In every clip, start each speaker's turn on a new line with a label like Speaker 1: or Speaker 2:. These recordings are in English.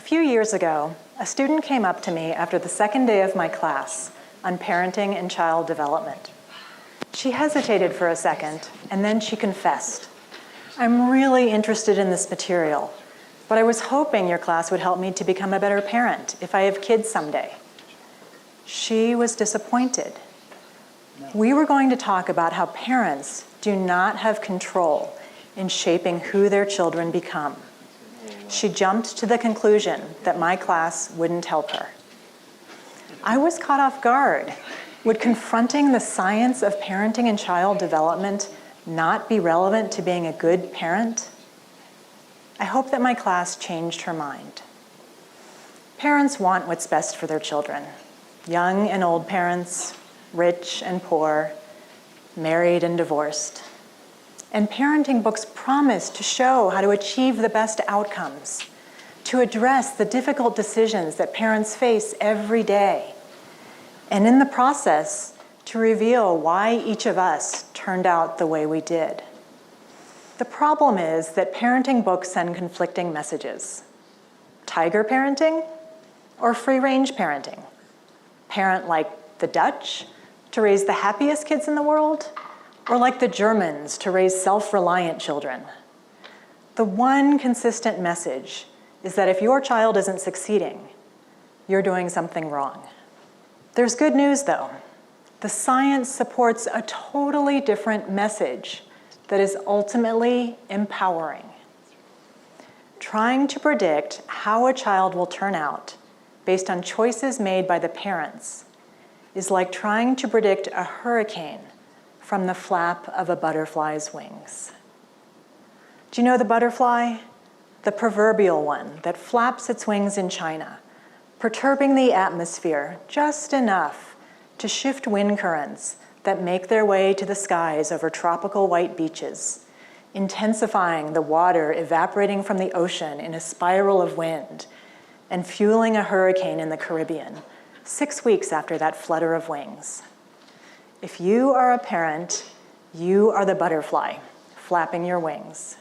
Speaker 1: few years ago, a student came up to me after the second day of my class on parenting and child development. She hesitated for a second, and then she confessed, "I'm really interested in this material, but I was hoping your class would help me to become a better parent if I have kids someday." She was disappointed. We were going to talk about how parents do not have control in shaping who their children become. She jumped to the conclusion that my class wouldn't help her. I was caught off guard. Would confronting the science of parenting and child development not be relevant to being a good parent? I hope that my class changed her mind. Parents want what's best for their children. Young and old parents, rich and poor, married and divorced. And parenting books promise to show how to achieve the best outcomes, to address the difficult decisions that parents face every day, and in the process, to reveal why each of us turned out the way we did. The problem is that parenting books send conflicting messages. Tiger parenting or free-range parenting? Parent like the Dutch to raise the happiest kids in the world, or like the Germans to raise self-reliant children? The one consistent message is that if your child isn't succeeding, you're doing something wrong. There's good news though. The science supports a totally different message that is ultimately empowering. Trying to predict how a child will turn out based on choices made by the parents is like trying to predict a hurricane from the flap of a butterfly's wings. Do you know the butterfly? The proverbial one that flaps its wings in China, perturbing the atmosphere just enough to shift wind currents that make their way to the skies over tropical white beaches, intensifying the water evaporating from the ocean in a spiral of wind, and fueling a hurricane in the Caribbean 6 weeks after that flutter of wings. If you are a parent, you are the butterfly flapping your wings.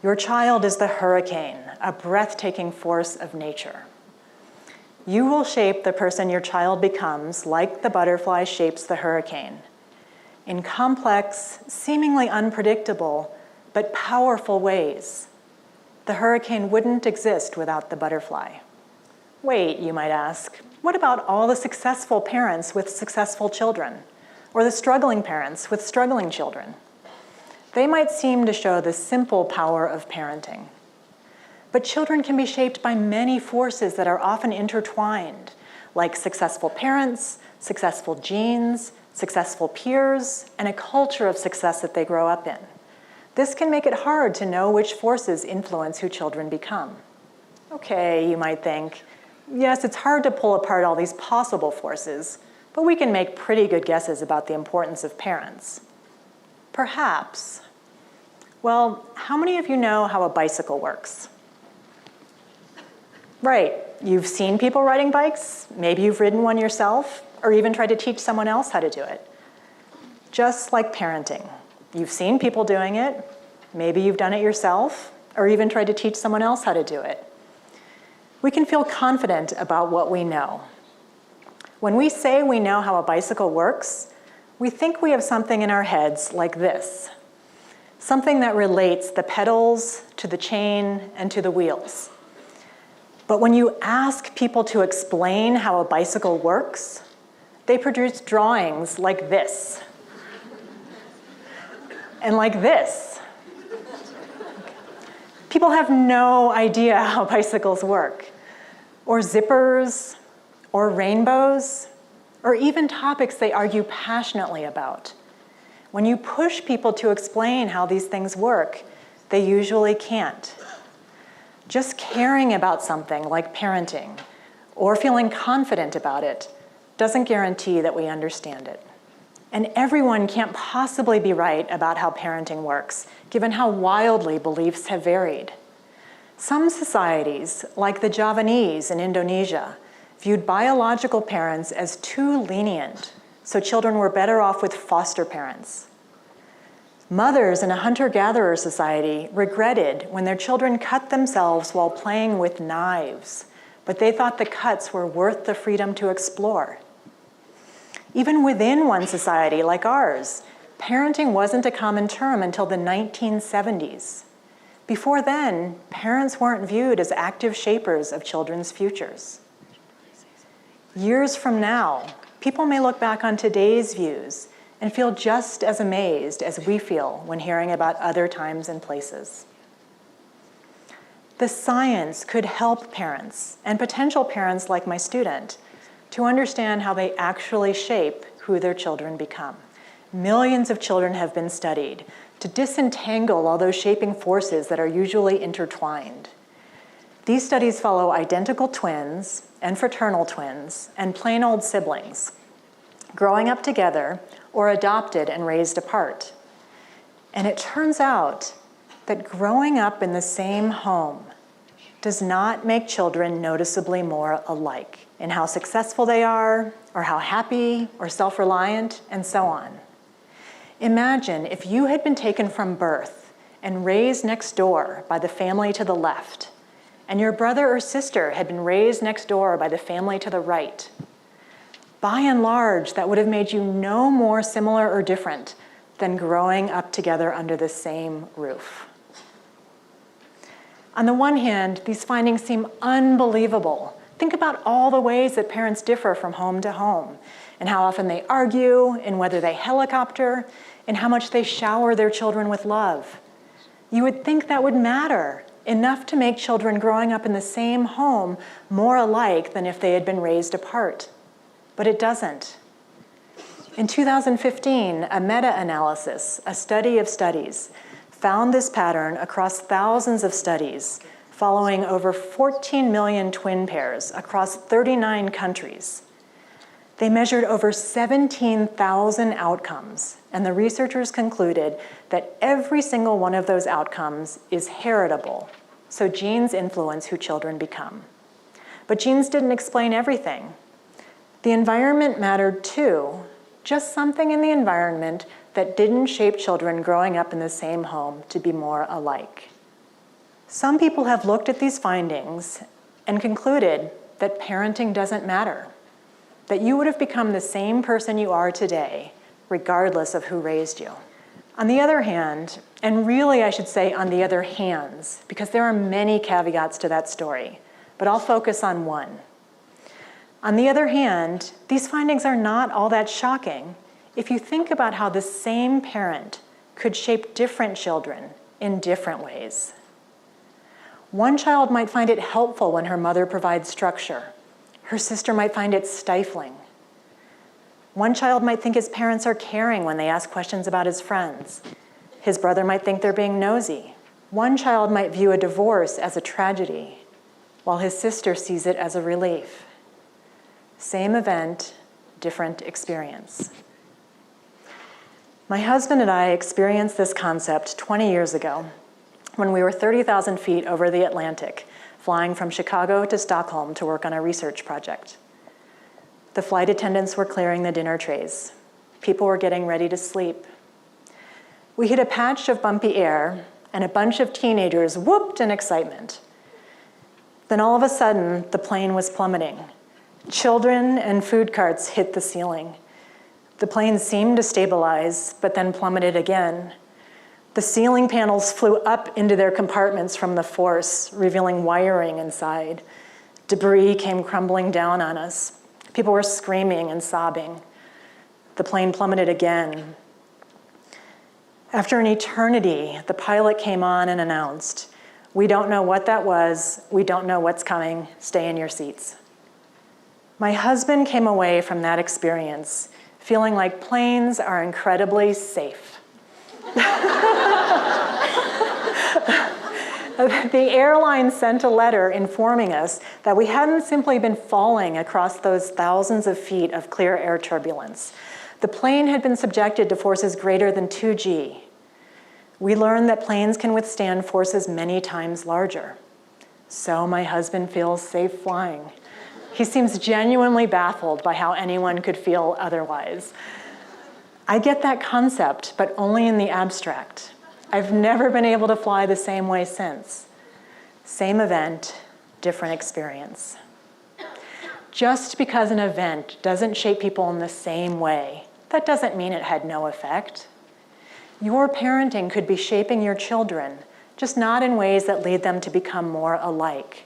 Speaker 1: Your child is the hurricane, a breathtaking force of nature. You will shape the person your child becomes like the butterfly shapes the hurricane, in complex, seemingly unpredictable, but powerful ways. The hurricane wouldn't exist without the butterfly. Wait, you might ask, what about all the successful parents with successful children, or the struggling parents with struggling children? They might seem to show the simple power of parenting. But children can be shaped by many forces that are often intertwined, like successful parents, successful genes, successful peers, and a culture of success that they grow up in. This can make it hard to know which forces influence who children become. Okay, you might think, yes, it's hard to pull apart all these possible forces, but we can make pretty good guesses about the importance of parents. Perhaps. Well, how many of you know how a bicycle works? Right, you've seen people riding bikes, maybe you've ridden one yourself, or even tried to teach someone else how to do it. Just like parenting. You've seen people doing it, maybe you've done it yourself, or even tried to teach someone else how to do it. We can feel confident about what we know. When we say we know how a bicycle works, we think we have something in our heads like this, something that relates the pedals to the chain and to the wheels. But when you ask people to explain how a bicycle works, they produce drawings like this, and like this. People have no idea how bicycles work, or zippers, or rainbows, or even topics they argue passionately about. When you push people to explain how these things work, they usually can't. Just caring about something like parenting, or feeling confident about it, doesn't guarantee that we understand it. And everyone can't possibly be right about how parenting works, given how wildly beliefs have varied. Some societies, like the Javanese in Indonesia, viewed biological parents as too lenient, so children were better off with foster parents. Mothers in a hunter-gatherer society regretted when their children cut themselves while playing with knives, but they thought the cuts were worth the freedom to explore. Even within one society like ours, parenting wasn't a common term until the 1970s. Before then, parents weren't viewed as active shapers of children's futures. Years from now, people may look back on today's views and feel just as amazed as we feel when hearing about other times and places. The science could help parents and potential parents like my student to understand how they actually shape who their children become. Millions of children have been studied to disentangle all those shaping forces that are usually intertwined. These studies follow identical twins and fraternal twins and plain old siblings, growing up together or adopted and raised apart. And it turns out that growing up in the same home does not make children noticeably more alike in how successful they are, or how happy or self-reliant, and so on. Imagine if you had been taken from birth and raised next door by the family to the left, and your brother or sister had been raised next door by the family to the right. By and large, that would have made you no more similar or different than growing up together under the same roof. On the one hand, these findings seem unbelievable. Think about all the ways that parents differ from home to home, and how often they argue, and whether they helicopter, and how much they shower their children with love. You would think that would matter, enough to make children growing up in the same home more alike than if they had been raised apart. But it doesn't. In 2015, a meta-analysis, a study of studies, found this pattern across thousands of studies, following over 14 million twin pairs across 39 countries. They measured over 17,000 outcomes, and the researchers concluded that every single one of those outcomes is heritable, so genes influence who children become. But genes didn't explain everything. The environment mattered too, just something in the environment that didn't shape children growing up in the same home to be more alike. Some people have looked at these findings and concluded that parenting doesn't matter, that you would have become the same person you are today, regardless of who raised you. On the other hand, and really I should say on the other hands, because there are many caveats to that story, but I'll focus on one. On the other hand, these findings are not all that shocking if you think about how the same parent could shape different children in different ways. One child might find it helpful when her mother provides structure. Her sister might find it stifling. One child might think his parents are caring when they ask questions about his friends. His brother might think they're being nosy. One child might view a divorce as a tragedy, while his sister sees it as a relief. Same event, different experience. My husband and I experienced this concept 20 years ago when we were 30,000 feet over the Atlantic, flying from Chicago to Stockholm to work on a research project. The flight attendants were clearing the dinner trays. People were getting ready to sleep. We hit a patch of bumpy air, and a bunch of teenagers whooped in excitement. Then all of a sudden, the plane was plummeting. Children and food carts hit the ceiling. The plane seemed to stabilize, but then plummeted again. The ceiling panels flew up into their compartments from the force, revealing wiring inside. Debris came crumbling down on us. People were screaming and sobbing. The plane plummeted again. After an eternity, the pilot came on and announced, "We don't know what that was. We don't know what's coming. Stay in your seats." My husband came away from that experience feeling like planes are incredibly safe. The airline sent a letter informing us that we hadn't simply been falling across those thousands of feet of clear air turbulence. The plane had been subjected to forces greater than 2G. We learned that planes can withstand forces many times larger. So my husband feels safe flying. He seems genuinely baffled by how anyone could feel otherwise. I get that concept, but only in the abstract. I've never been able to fly the same way since. Same event, different experience. Just because an event doesn't shape people in the same way, that doesn't mean it had no effect. Your parenting could be shaping your children, just not in ways that lead them to become more alike.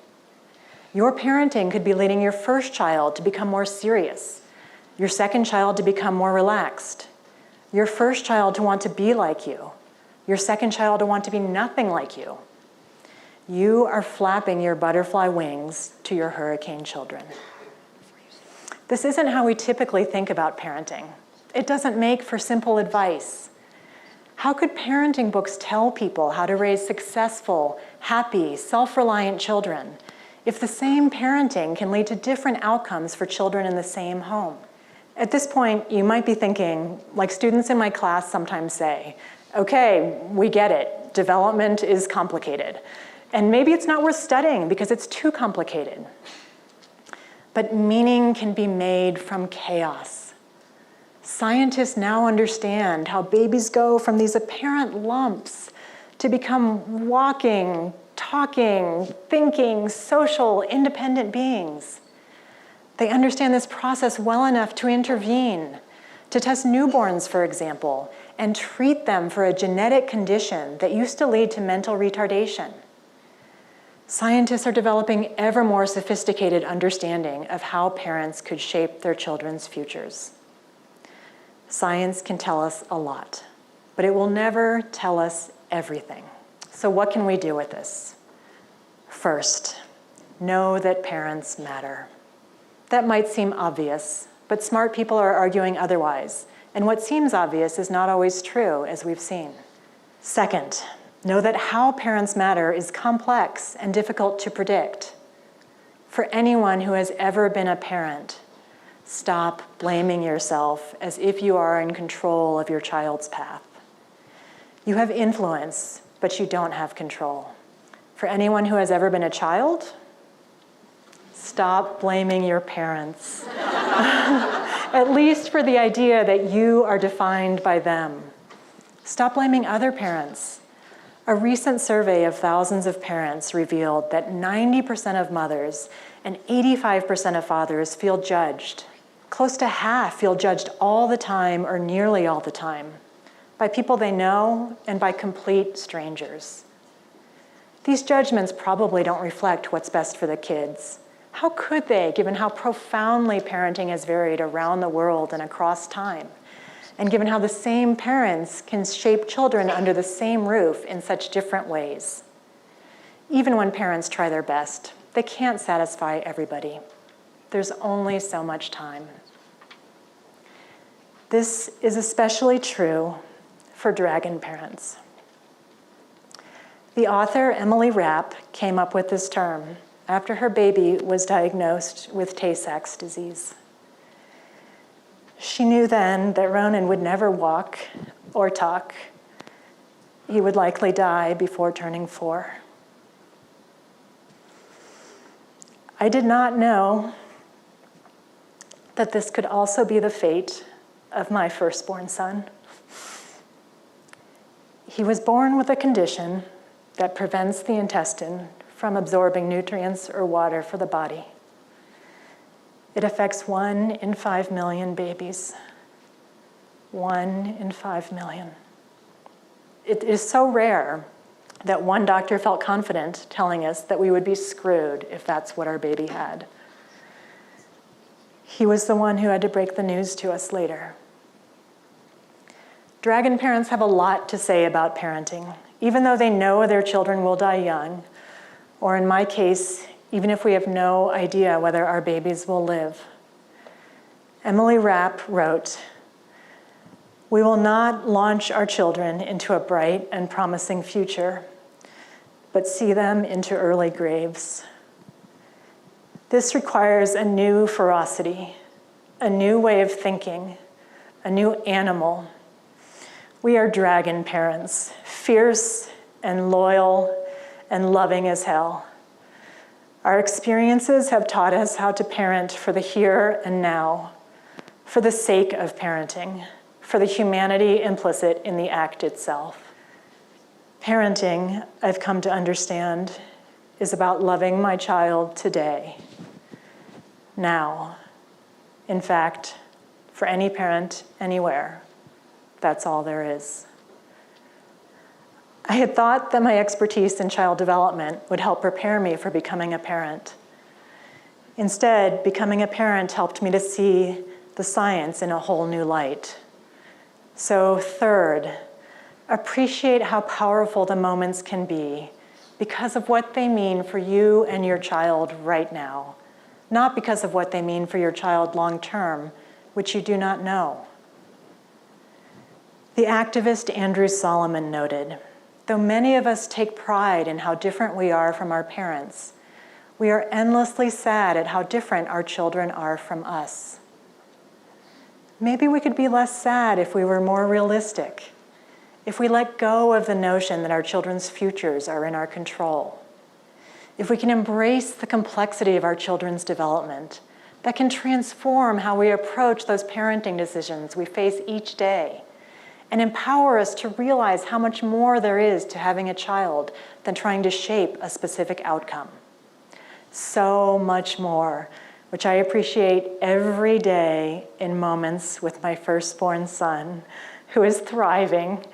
Speaker 1: Your parenting could be leading your first child to become more serious, your second child to become more relaxed, your first child to want to be like you, your second child to want to be nothing like you. You are flapping your butterfly wings to your hurricane children. This isn't how we typically think about parenting. It doesn't make for simple advice. How could parenting books tell people how to raise successful, happy, self-reliant children if the same parenting can lead to different outcomes for children in the same home? At this point, you might be thinking, like students in my class sometimes say, okay, we get it. Development is complicated. And maybe it's not worth studying because it's too complicated. But meaning can be made from chaos. Scientists now understand how babies go from these apparent lumps to become walking, talking, thinking, social, independent beings. They understand this process well enough to intervene, to test newborns, for example, and treat them for a genetic condition that used to lead to mental retardation. Scientists are developing ever more sophisticated understanding of how parents could shape their children's futures. Science can tell us a lot, but it will never tell us everything. So what can we do with this? First, know that parents matter. That might seem obvious, but smart people are arguing otherwise, and what seems obvious is not always true, as we've seen. Second, know that how parents matter is complex and difficult to predict. For anyone who has ever been a parent, stop blaming yourself as if you are in control of your child's path. You have influence, but you don't have control. For anyone who has ever been a child, stop blaming your parents. At least for the idea that you are defined by them. Stop blaming other parents. A recent survey of thousands of parents revealed that 90% of mothers and 85% of fathers feel judged. Close to half feel judged all the time or nearly all the time by people they know and by complete strangers. These judgments probably don't reflect what's best for the kids. How could they, given how profoundly parenting has varied around the world and across time? And given how the same parents can shape children under the same roof in such different ways. Even when parents try their best, they can't satisfy everybody. There's only so much time. This is especially true for dragon parents. The author Emily Rapp came up with this term after her baby was diagnosed with Tay-Sachs disease. She knew then that Ronan would never walk or talk. He would likely die before turning 4. I did not know that this could also be the fate of my firstborn son. He was born with a condition that prevents the intestine from absorbing nutrients or water for the body. It affects 1 in 5 million babies. 1 in 5 million. It is so rare that one doctor felt confident telling us that we would be screwed if that's what our baby had. He was the one who had to break the news to us later. Dragon parents have a lot to say about parenting, even though they know their children will die young, or in my case, even if we have no idea whether our babies will live. Emily Rapp wrote, "We will not launch our children into a bright and promising future, but see them into early graves. This requires a new ferocity, a new way of thinking, a new animal. We are dragon parents, fierce and loyal and loving as hell. Our experiences have taught us how to parent for the here and now, for the sake of parenting, for the humanity implicit in the act itself. Parenting, I've come to understand, is about loving my child today, now. In fact, for any parent, anywhere, that's all there is. I had thought that my expertise in child development would help prepare me for becoming a parent. Instead, becoming a parent helped me to see the science in a whole new light. So third, appreciate how powerful the moments can be because of what they mean for you and your child right now, not because of what they mean for your child long term, which you do not know. The activist Andrew Solomon noted, though many of us take pride in how different we are from our parents, we are endlessly sad at how different our children are from us. Maybe we could be less sad if we were more realistic, if we let go of the notion that our children's futures are in our control, if we can embrace the complexity of our children's development that can transform how we approach those parenting decisions we face each day, and empower us to realize how much more there is to having a child than trying to shape a specific outcome. So much more, which I appreciate every day in moments with my firstborn son, who is thriving,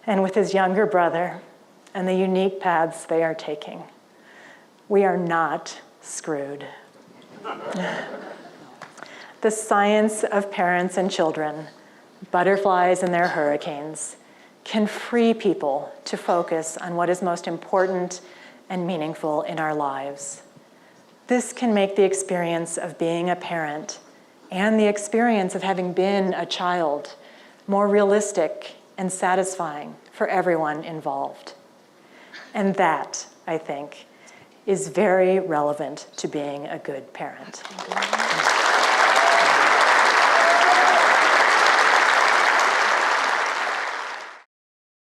Speaker 1: and with his younger brother, and the unique paths they are taking. We are not screwed. The science of parents and children, butterflies and their hurricanes, can free people to focus on what is most important and meaningful in our lives. This can make the experience of being a parent and the experience of having been a child more realistic and satisfying for everyone involved. And that, I think, is very relevant to being a good parent.